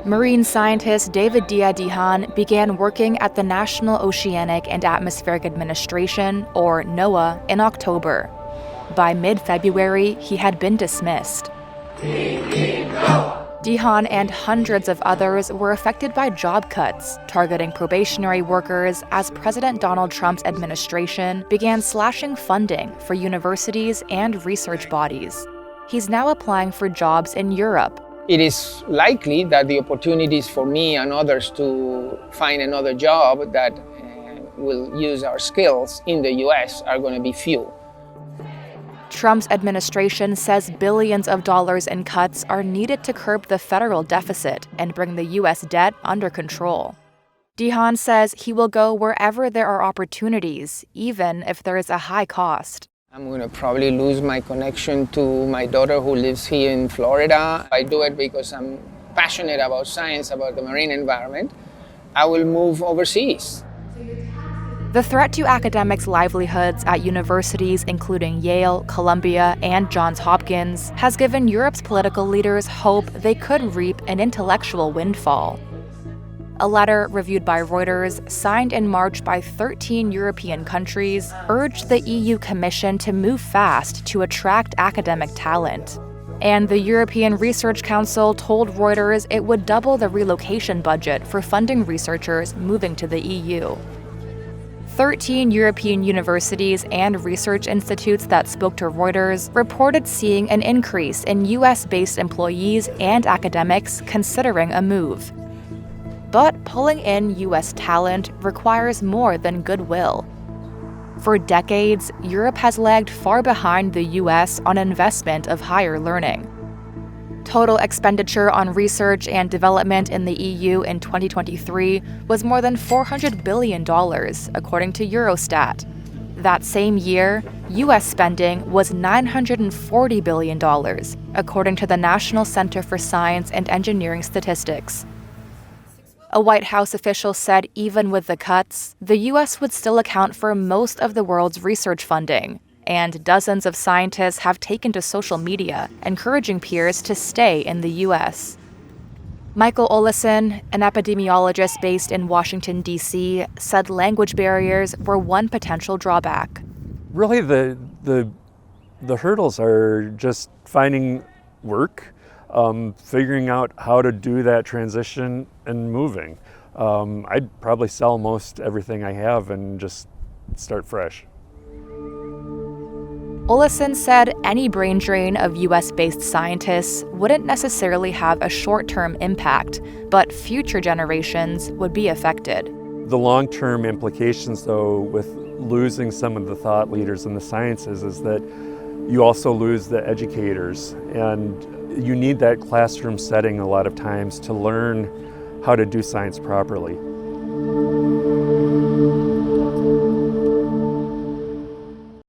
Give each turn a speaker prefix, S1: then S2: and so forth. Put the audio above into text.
S1: Marine scientist David Dia-Dihan began working at the National Oceanic and Atmospheric Administration, or NOAA, in October. By mid-February, he had been dismissed. Dihan and hundreds of others were affected by job cuts, targeting probationary workers as President Donald Trump's administration began slashing funding for universities and research bodies. He's now applying for jobs in Europe.
S2: It is likely that the opportunities for me and others to find another job that will use our skills in the US are going to be few.
S1: Trump's administration says billions of dollars in cuts are needed to curb the federal deficit and bring the U.S. debt under control. Dihan says he will go wherever there are opportunities, even if there is a high cost.
S2: I'm going to probably lose my connection to my daughter who lives here in Florida. I do it because I'm passionate about science, about the marine environment. I will move overseas.
S1: The threat to academics' livelihoods at universities including Yale, Columbia, and Johns Hopkins has given Europe's political leaders hope they could reap an intellectual windfall. A letter reviewed by Reuters, signed in March by 13 European countries, urged the EU Commission to move fast to attract academic talent. And the European Research Council told Reuters it would double the relocation budget for funding researchers moving to the EU. 13 European universities and research institutes that spoke to Reuters reported seeing an increase in US-based employees and academics considering a move. But pulling in US talent requires more than goodwill. For decades, Europe has lagged far behind the US on investment of higher learning. Total expenditure on research and development in the EU in 2023 was more than $400 billion, according to Eurostat. That same year, U.S. spending was $940 billion, according to the National Center for Science and Engineering Statistics. A White House official said even with the cuts, the U.S. would still account for most of the world's research funding. And dozens of scientists have taken to social media, encouraging peers to stay in the U.S. Michael Olesen, an epidemiologist based in Washington, D.C., said language barriers were one potential drawback.
S3: Really, the hurdles are just finding work, figuring out how to do that transition and moving. I'd probably sell most everything I have and just start fresh.
S1: Olesen said any brain drain of US-based scientists wouldn't necessarily have a short-term impact, but future generations would be affected.
S3: The long-term implications, though, with losing some of the thought leaders in the sciences is that you also lose the educators, and you need that classroom setting a lot of times to learn how to do science properly.